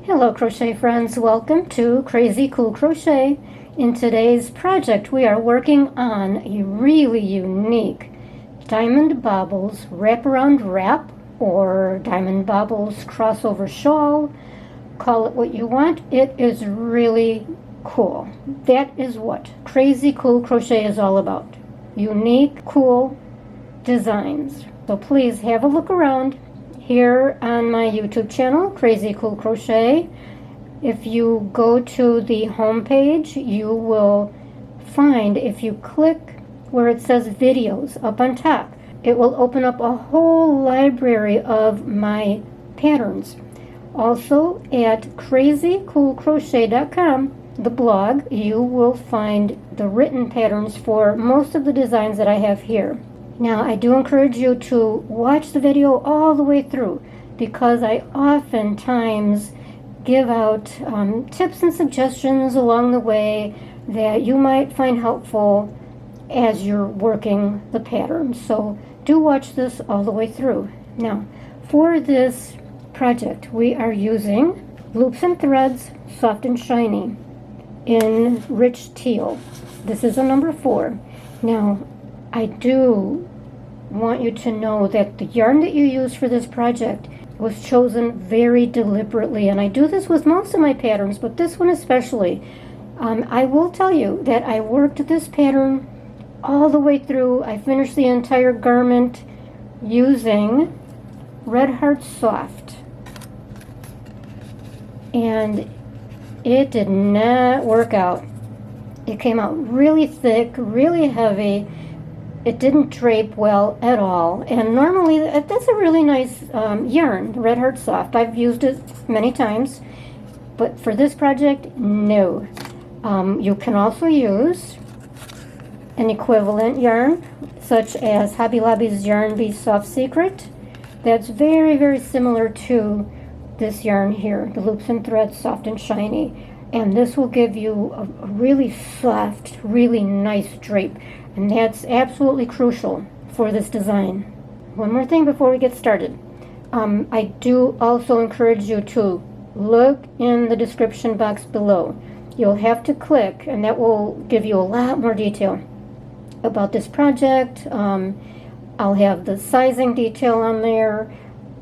Hello crochet friends, welcome to Crazy Cool Crochet. In today's project we are working on a really unique Diamond Baubles wraparound wrap or Diamond Baubles crossover shawl. Call it what you want. It is really cool. That is what Crazy Cool Crochet is all about. Unique, cool designs. So please have a look around here on my YouTube channel, Crazy Cool Crochet. If you go to the home page, you will find, if you click where it says videos up on top, it will open up a whole library of my patterns. Also at crazycoolcrochet.com, the blog, you will find the written patterns for most of the designs that I have here. Now, I do encourage you to watch the video all the way through because I oftentimes give out tips and suggestions along the way that you might find helpful as you're working the pattern. So do watch this all the way through. Now, for this project, we are using Loops and Threads Soft and Shiny in Rich Teal. This is a number 4. Now, I do want you to know that the yarn that you use for this project was chosen very deliberately, and I do this with most of my patterns, but this one especially. I will tell you that I worked this pattern all the way through. I finished the entire garment using Red Heart Soft, and it did not work out. It came out really thick, really heavy. It didn't drape well at all, and normally that's a really nice yarn, Red Heart Soft. I've used it many times, but for this project, no. You can also use an equivalent yarn, such as Hobby Lobby's Yarn Bee Soft Secret. That's very, very similar to this yarn here, the Loops and Threads Soft and Shiny, and this will give you a really soft, really nice drape. And that's absolutely crucial for this design. One more thing before we get started. I do also encourage you to look in the description box below. You'll have to click, and that will give you a lot more detail about this project. I'll have the sizing detail on there.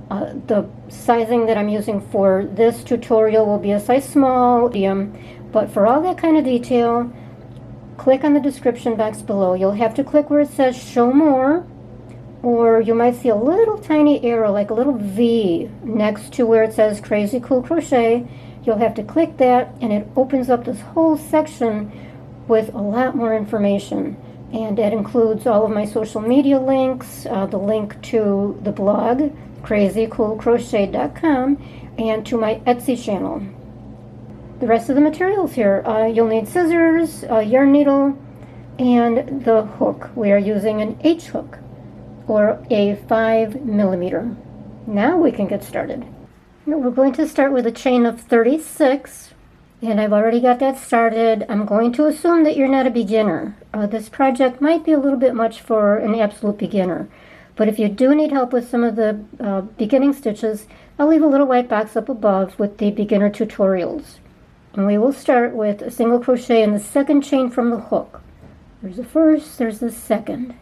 The sizing that I'm using for this tutorial will be a size small, medium, but for all that kind of detail, click on the description box below. You'll have to click where it says show more, or you might see a little tiny arrow, like a little V next to where it says Crazy Cool Crochet. You'll have to click that, and it opens up this whole section with a lot more information. And that includes all of my social media links, the link to the blog, crazycoolcrochet.com, and to my Etsy channel. The rest of the materials here, you'll need scissors, a yarn needle, and the hook. We are using an H hook, or a 5mm. Now we can get started. We're going to start with a chain of 36, and I've already got that started. I'm going to assume that you're not a beginner. This project might be a little bit much for an absolute beginner, but if you do need help with some of the beginning stitches, I'll leave a little white box up above with the beginner tutorials. And we will start with a single crochet in the second chain from the hook. There's the first, there's the second.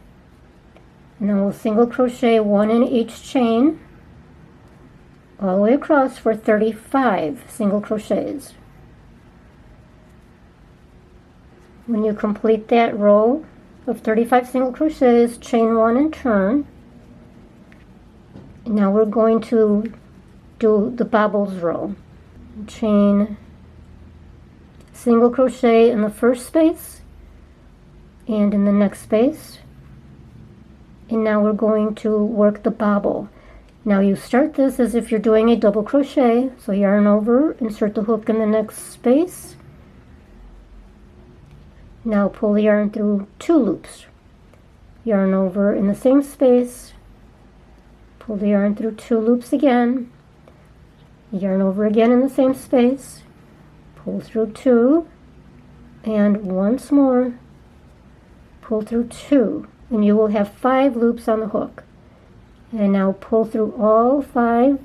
And then we'll single crochet 1 in each chain all the way across for 35 single crochets. When you complete that row of 35 single crochets, chain 1 and turn. And now we're going to do the baubles row. Chain, single crochet in the first space and in the next space, and now we're going to work the bauble. Now you start this as if you're doing a double crochet, so yarn over, insert the hook in the next space. Now pull the yarn through 2 loops, yarn over in the same space, pull the yarn through 2 loops again, yarn over again in the same space, pull through 2, and once more pull through 2, and you will have 5 loops on the hook. And now pull through all 5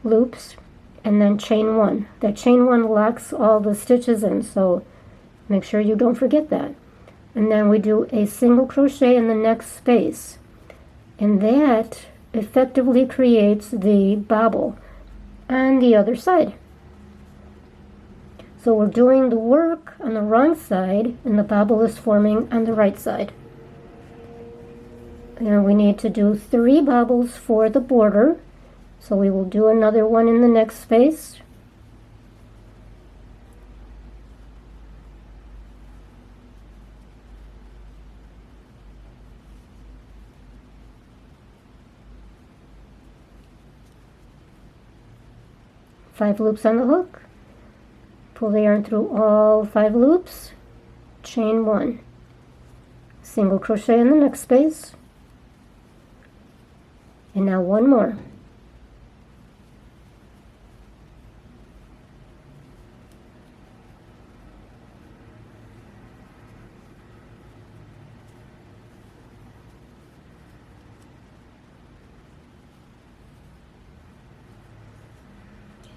loops and then chain one. That chain one locks all the stitches in, so make sure you don't forget that. And then we do a single crochet in the next space, and that effectively creates the bobble on the other side. So we're doing the work on the wrong side, and the bobble is forming on the right side. And we need to do 3 bobbles for the border, so we will do another one in the next space. Five loops on the hook. Pull the yarn through all 5 loops, chain 1, single crochet in the next space, and now 1 more.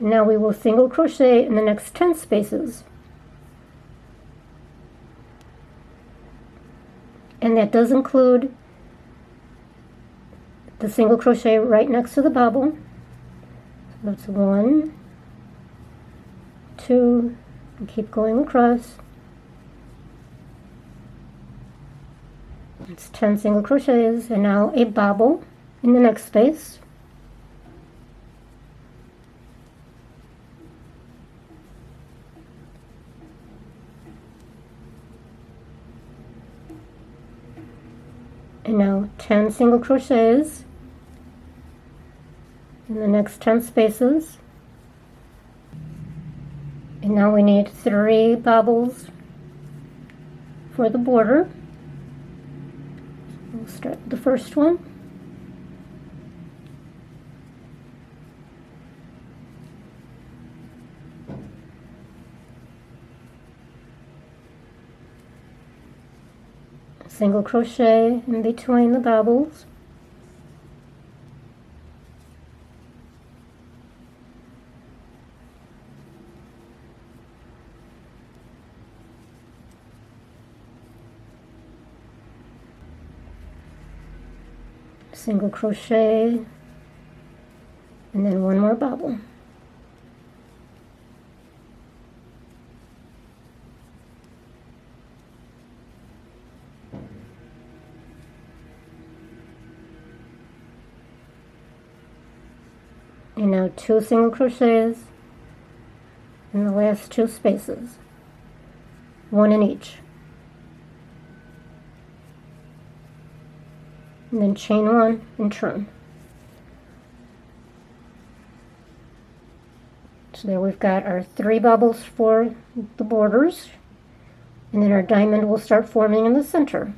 Now we will single crochet in the next 10 spaces. And that does include the single crochet right next to the bobble. So that's 1, 2, and keep going across. It's 10 single crochets, and now a bobble in the next space. And now 10 single crochets in the next 10 spaces. And now we need 3 bobbles for the border. We'll start with the first one. Single crochet in between the bobbles. Single crochet, and then 1 more bobble. And now 2 single crochets in the last 2 spaces, 1 in each. And then chain 1 and turn. So there we've got our 3 bobbles for the borders, and then our diamond will start forming in the center.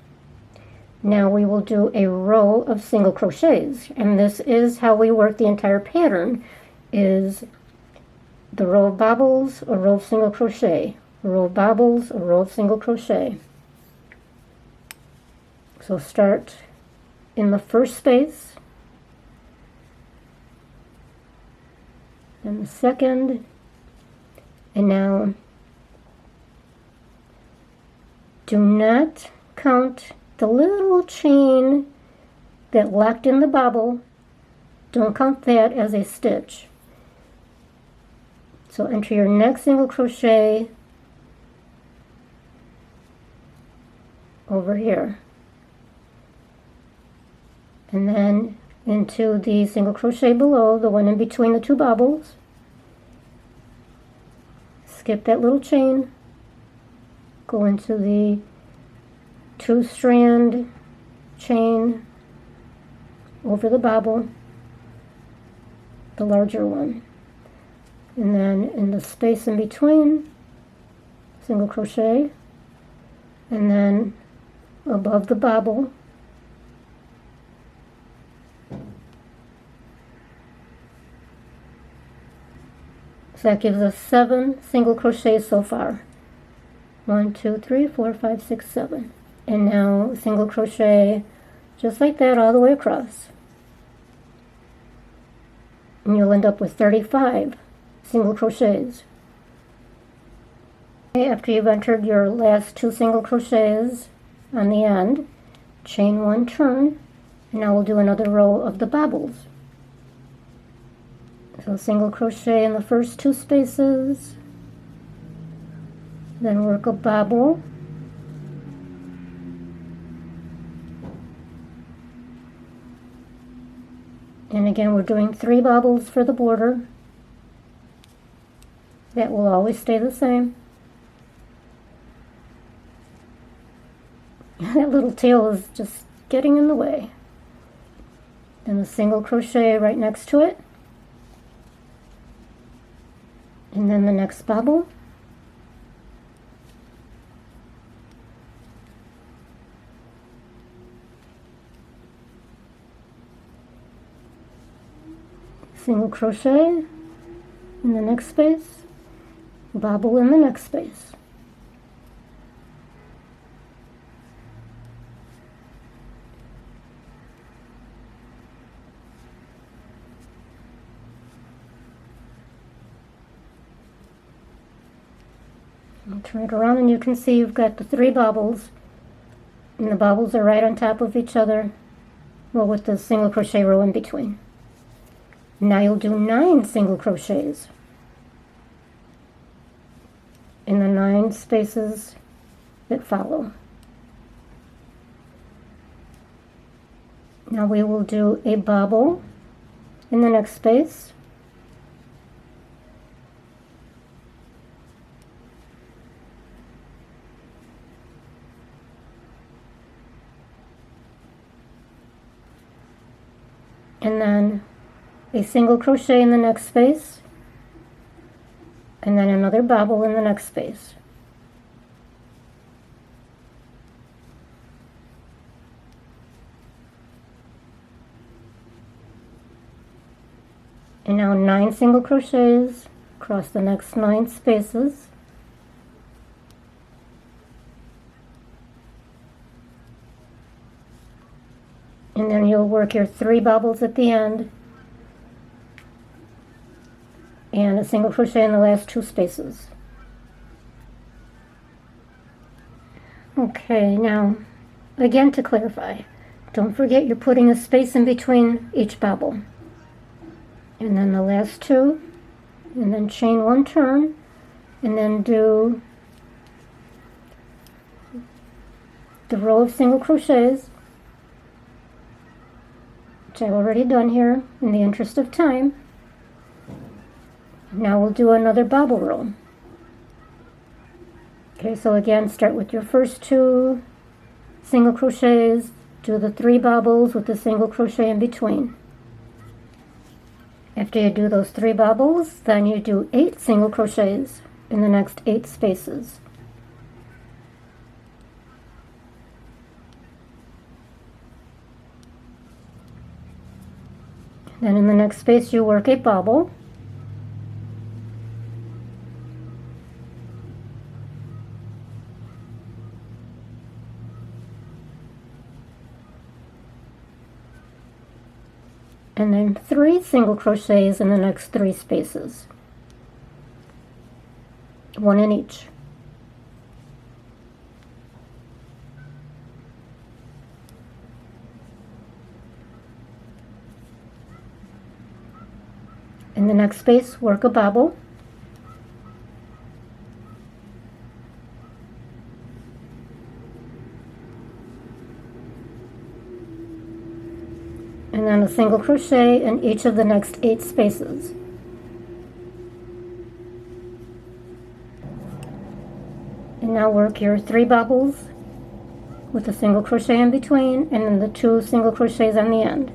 Now we will do a row of single crochets, and this is how we work the entire pattern, is the row of bobbles, a row of single crochet, a row of bobbles, a row of single crochet. So start in the first space, then the second, and now do not count the little chain that locked in the bobble. Don't count that as a stitch. So enter your next single crochet over here, and then into the single crochet below, the one in between the 2 bobbles. Skip that little chain, go into the 2-strand chain over the bobble, the larger one, and then in the space in between, single crochet, and then above the bobble, so that gives us 7 single crochets so far. 1, 2, 3, 4, 5, 6, 7. And now single crochet just like that all the way across. And you'll end up with 35 single crochets. Okay, after you've entered your last 2 single crochets on the end, chain 1, turn, and now we'll do another row of the bobbles. So single crochet in the first 2 spaces, then work a bobble, and again we're doing 3 bobbles for the border. That will always stay the same. That little tail is just getting in the way. Then a single crochet right next to it, and then the next bobble, single crochet in the next space, bobble in the next space. I'll turn it around and you can see you've got the 3 bobbles, and the bobbles are right on top of each other, well, with the single crochet row in between. Now you'll do 9 single crochets in the 9 spaces that follow. Now we will do a bobble in the next space, and then a single crochet in the next space, and then another bobble in the next space. And now 9 single crochets across the next 9 spaces. And then you'll work your 3 bobbles at the end and a single crochet in the last 2 spaces. Okay, now again to clarify, don't forget you're putting a space in between each bobble. And then the last 2, and then chain 1, turn, and then do the row of single crochets, which I've already done here in the interest of time. Now we'll do another bobble row. Okay, so again, start with your first 2 single crochets, do the 3 bobbles with the single crochet in between. After you do those 3 bobbles, then you do 8 single crochets in the next 8 spaces. Then in the next space you work a bobble, and then 3 single crochets in the next 3 spaces, 1 in each. In the next space, work a bobble, and then a single crochet in each of the next 8 spaces. And now work your 3 bobbles with a single crochet in between, and then the 2 single crochets on the end.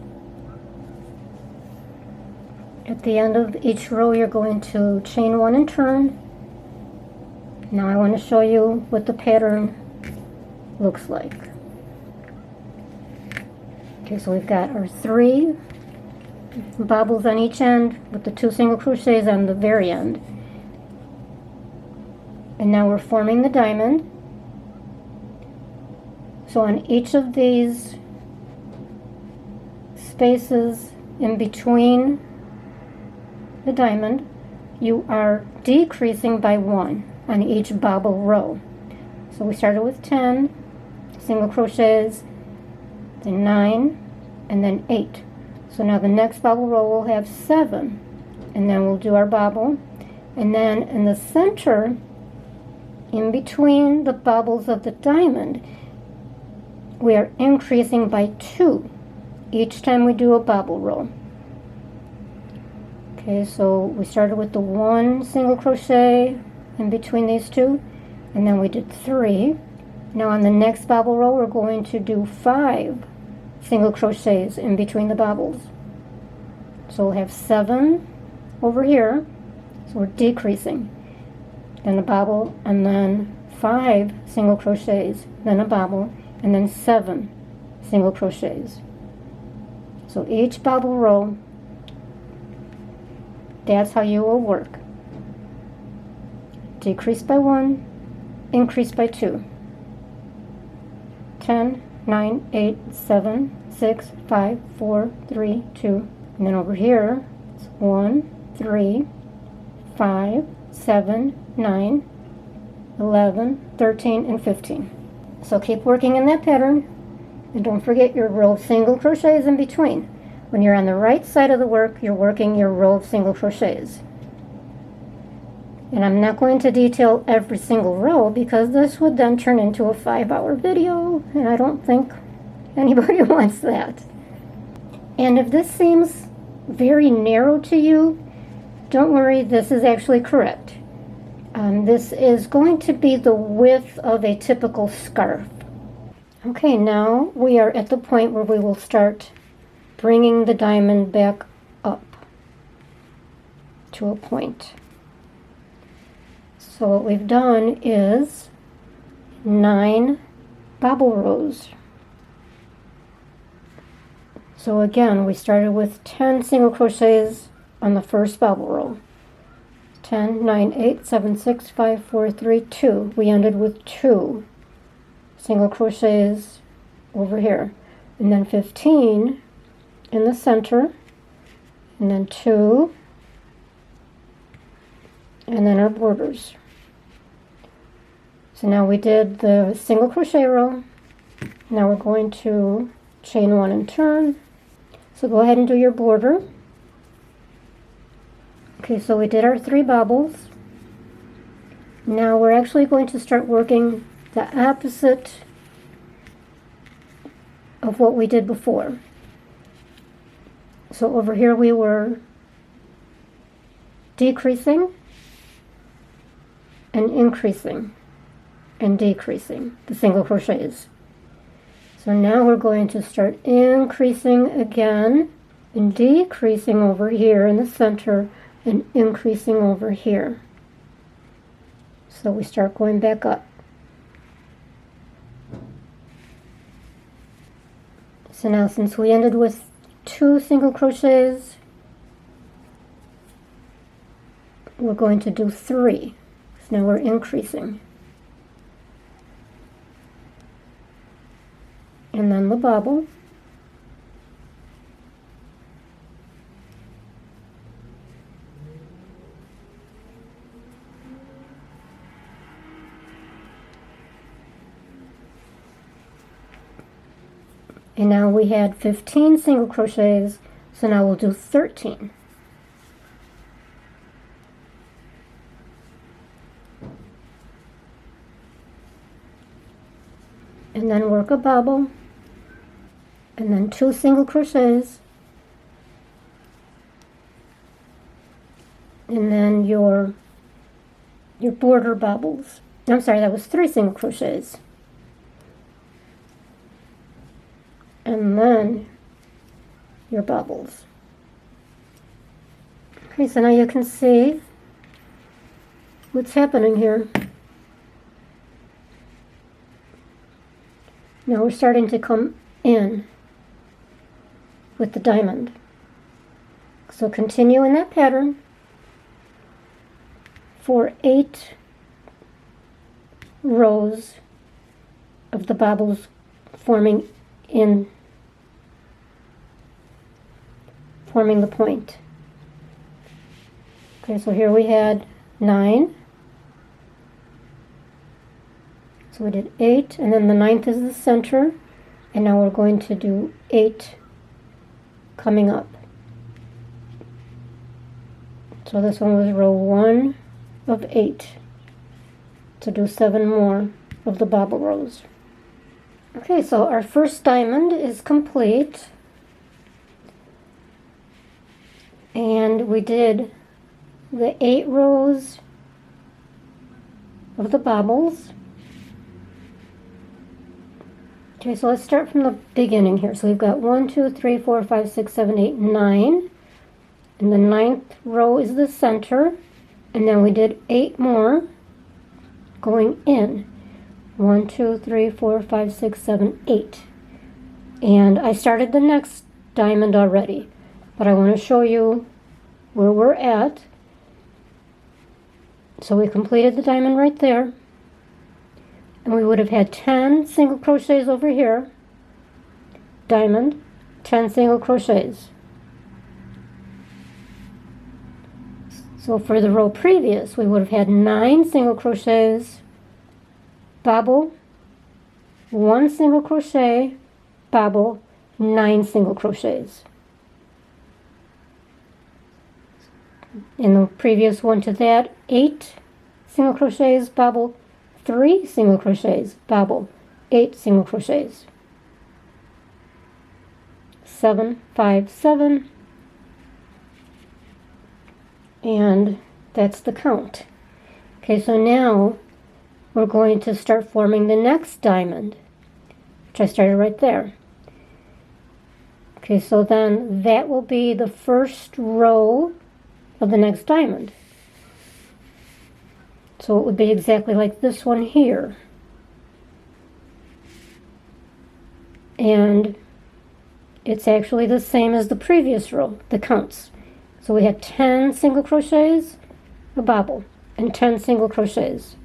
At the end of each row you're going to chain 1 and turn. Now I want to show you what the pattern looks like. Okay, so we've got our 3 bobbles on each end with the 2 single crochets on the very end. And now we're forming the diamond. So on each of these spaces in between the diamond, you are decreasing by 1 on each bobble row. So we started with 10 single crochets, then 9, and then 8. So now the next bobble row will have 7, and then we'll do our bobble, and then in the center, in between the bubbles of the diamond, we are increasing by 2 each time we do a bobble row. Okay, so we started with the 1 single crochet in between these 2, and then we did 3. Now on the next bobble row, we're going to do 5 single crochets in between the bobbles. So we'll have 7 over here, so we're decreasing. Then a bobble, and then 5 single crochets, then a bobble, and then 7 single crochets. So each bobble row, that's how you will work. Decrease by 1, increase by 2. 10, 9, 8, 7, 6, 5, 4, 3, 2. And then over here, it's 1, 3, 5, 7, 9, 11, 13, and 15. So keep working in that pattern, and don't forget your row of single crochets in between. When you're on the right side of the work, you're working your row of single crochets. And I'm not going to detail every single row because this would then turn into a 5-hour video, and I don't think anybody wants that. And if this seems very narrow to you, don't worry, this is actually correct. This is going to be the width of a typical scarf. Okay, now we are at the point where we will start bringing the diamond back up to a point. So what we've done is 9 bobble rows. So again, we started with 10 single crochets on the first bobble row. 10, 9, 8, 7, 6, 5, 4, 3, 2. We ended with 2 single crochets over here. And then 15 in the center, and then 2, and then our borders. So now we did the single crochet row. Now we're going to chain 1 and turn. So go ahead and do your border. Okay, so we did our 3 bobbles. Now we're actually going to start working the opposite of what we did before. So over here we were decreasing and increasing and decreasing the single crochets. So now we're going to start increasing again and decreasing over here in the center and increasing over here. So we start going back up. So now since we ended with 2 single crochets, we're going to do 3. So now we're increasing. And then the bobble. And now we had 15 single crochets, so now we'll do 13. And then work a bobble, and then 2 single crochets, and then your border bobbles. I'm sorry, that was 3 single crochets. And then your bubbles. Okay, so now you can see what's happening here. Now we're starting to come in with the diamond. So continue in that pattern for 8 rows of the bobbles forming the point. Okay, so here we had 9. So we did 8, and then the 9th is the center, and now we're going to do 8 coming up. So this one was row 1 of 8. So do 7 more of the bobble rows. Okay, so our first diamond is complete. And we did the 8 rows of the bobbles. Okay, so let's start from the beginning here. So we've got 1, 2, 3, 4, 5, 6, 7, 8, 9. And the 9th row is the center. And then we did 8 more going in. 1, 2, 3, 4, 5, 6, 7, 8. And I started the next diamond already, but I want to show you where we're at. So we completed the diamond right there. And we would have had 10 single crochets over here. Diamond, 10 single crochets. So for the row previous, we would have had 9 single crochets, bobble, 1 single crochet, bobble, 9 single crochets. In the previous one to that, 8 single crochets, bobble, 3 single crochets, bobble, 8 single crochets. 7, 5, 7. And that's the count. Okay, so now we're going to start forming the next diamond, which I started right there. Okay, so then that will be the first row of the next diamond. So it would be exactly like this one here. And it's actually the same as the previous row, the counts. So we had 10 single crochets, a bobble, and 10 single crochets.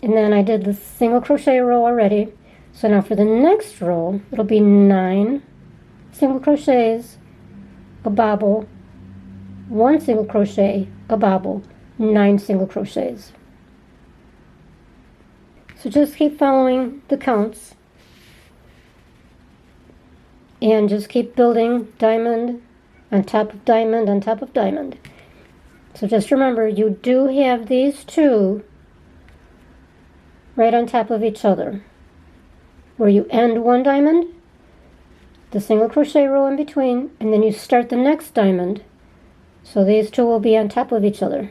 And then I did the single crochet row already. So now for the next row, it'll be 9 single crochets, a bobble, 1 single crochet, a bobble, 9 single crochets. So just keep following the counts and just keep building diamond on top of diamond on top of diamond. So just remember, you do have these two right on top of each other. Where you end one diamond, the single crochet row in between, and then you start the next diamond. So these two will be on top of each other.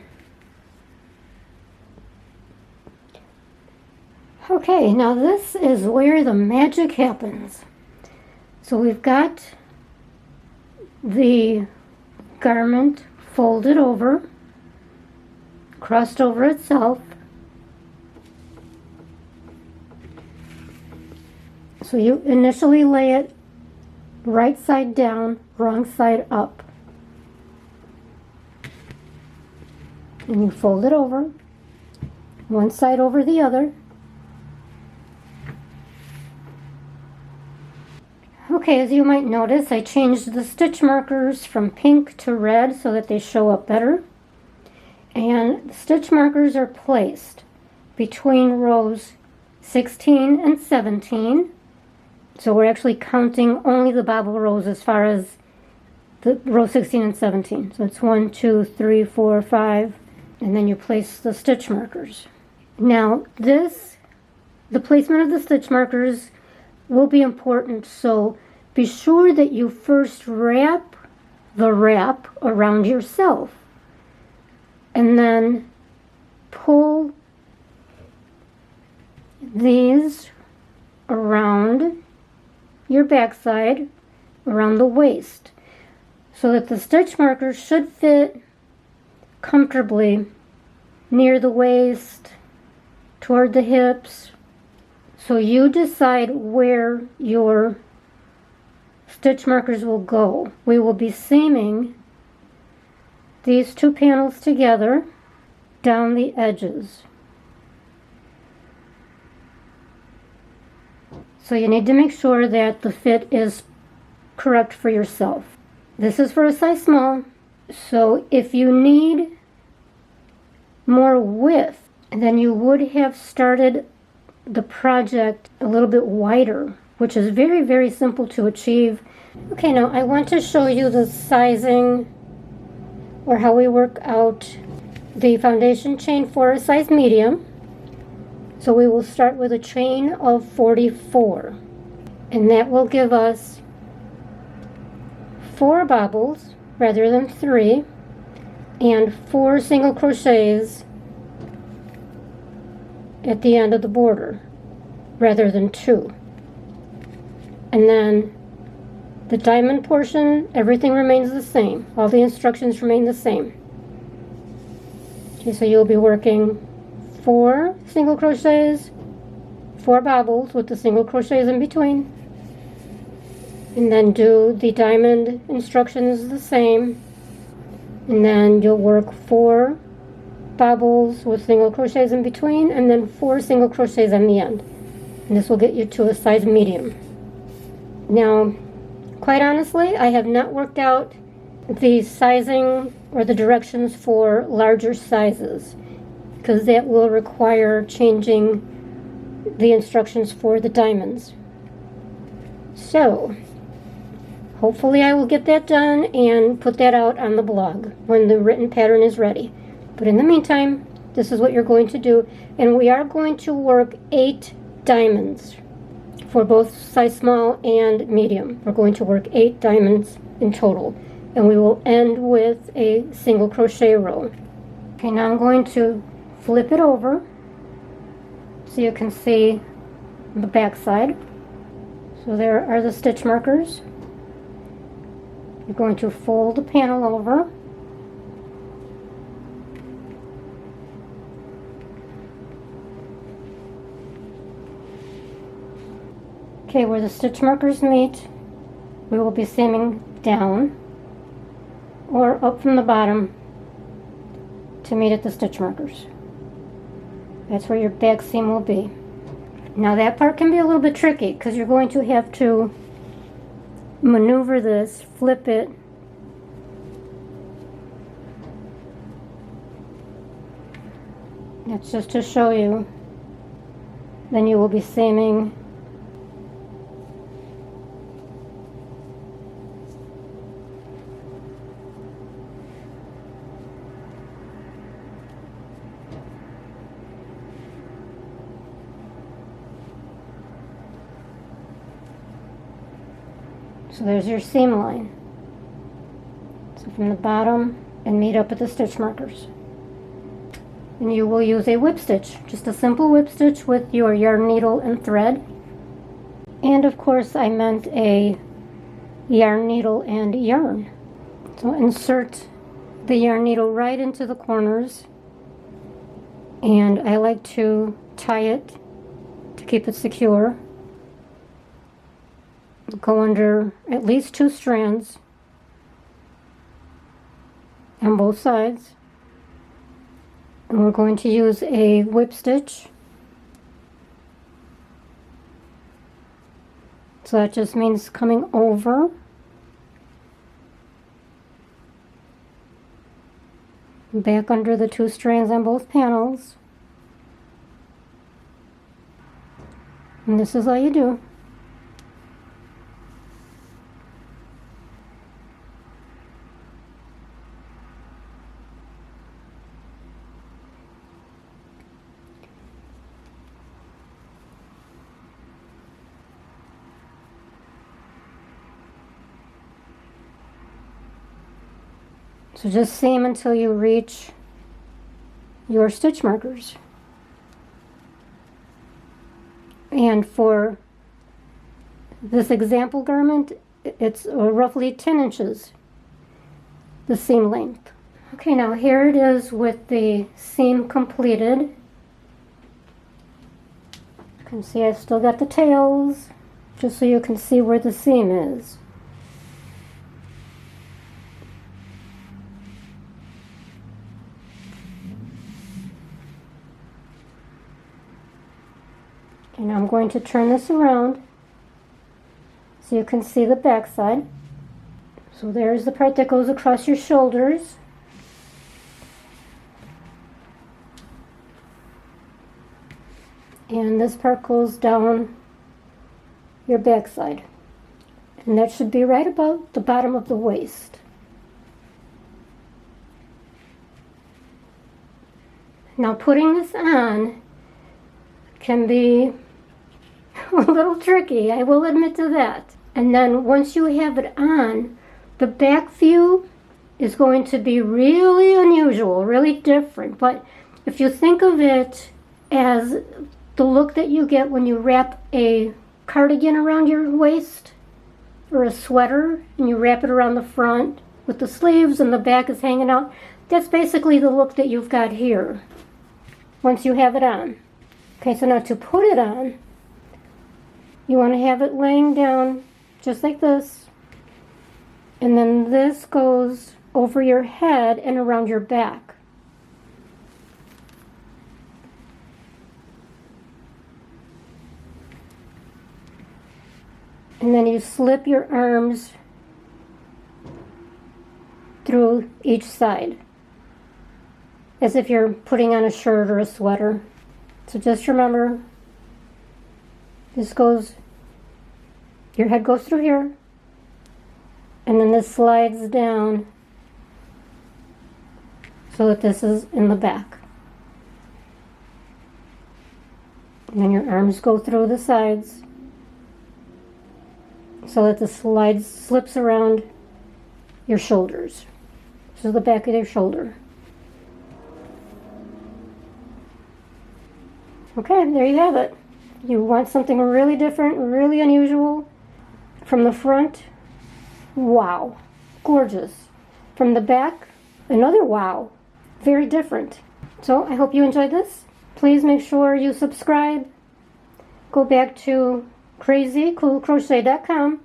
Okay, now this is where the magic happens. So we've got the garment folded over, crossed over itself. So you initially lay it right side down, wrong side up. And you fold it over, one side over the other. Okay, as you might notice, I changed the stitch markers from pink to red so that they show up better. And the stitch markers are placed between rows 16 and 17. So we're actually counting only the bobble rows as far as the row 16 and 17. So it's 1, 2, 3, 4, 5, and then you place the stitch markers. Now the placement of the stitch markers will be important, so be sure that you first wrap the wrap around yourself and then pull these around your backside, around the waist, so that the stitch markers should fit comfortably near the waist, toward the hips. So you decide where your stitch markers will go. We will be seaming these two panels together down the edges. So you need to make sure that the fit is correct for yourself. This is for a size small, so if you need more width, then you would have started the project a little bit wider, which is very, very simple to achieve. Okay, now I want to show you the sizing, or how we work out the foundation chain for a size medium. So we will start with a chain of 44, and that will give us 4 bobbles rather than 3, and 4 single crochets at the end of the border rather than 2. And then the diamond portion, everything remains the same. All the instructions remain the same. Okay, so you'll be working 4 single crochets, 4 bobbles with the single crochets in between, and then do the diamond instructions the same, and then you'll work 4 bobbles with single crochets in between, and then 4 single crochets on the end, and this will get you to a size medium. Now, quite honestly, I have not worked out the sizing or the directions for larger sizes, because that will require changing the instructions for the diamonds. So hopefully I will get that done and put that out on the blog when the written pattern is ready. But in the meantime, this is what you're going to do, and we are going to work 8 diamonds for both size small and medium. We're going to work 8 diamonds in total, and we will end with a single crochet row. Okay, now I'm going to flip it over so you can see the back side. So there are the stitch markers. You're going to fold the panel over. Okay, where the stitch markers meet, we will be seaming down or up from the bottom to meet at the stitch markers. That's where your back seam will be. Now that part can be a little bit tricky because you're going to have to maneuver this, flip it, that's just to show you. Then you will be seaming so there's your seam line. So from the bottom and meet up at the stitch markers. And you will use a whip stitch, just a simple whip stitch with your yarn needle and thread. And of course I meant a yarn needle and yarn. So insert the yarn needle right into the corners, and I like to tie it to keep it secure. Go under at least 2 strands on both sides, and we're going to use a whip stitch. So that just means coming over back under the 2 strands on both panels, and this is all you do. So just seam until you reach your stitch markers. And for this example garment, it's roughly 10 inches, the seam length. Okay, now here it is with the seam completed. You can see I've still got the tails, just so you can see where the seam is. Okay, now I'm going to turn this around so so you can see the back side. So there's the part that goes across your shoulders. And this part goes down your back side. And that should be right about the bottom of the waist. Now putting this on can be a little tricky, I will admit to that. And then once you have it on, the back view is going to be really unusual, really different. But if you think of it as the look that you get when you wrap a cardigan around your waist, or a sweater, and you wrap it around the front with the sleeves and the back is hanging out, that's basically the look that you've got here once you have it on. Okay, so now to put it on, you want to have it laying down just like this, and then this goes over your head and around your back. And then you slip your arms through each side, as if you're putting on a shirt or a sweater. So just remember, this goes, your head goes through here, and then this slides down so that this is in the back. And then your arms go through the sides so that the slide slips around your shoulders. This is the back of your shoulder. Okay, there you have it. You want something really different, really unusual. From the front, wow, gorgeous. From the back, another wow, very different. So I hope you enjoyed this. Please make sure you subscribe. Go back to crazycoolcrochet.com,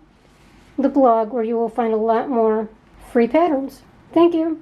the blog, where you will find a lot more free patterns. Thank you.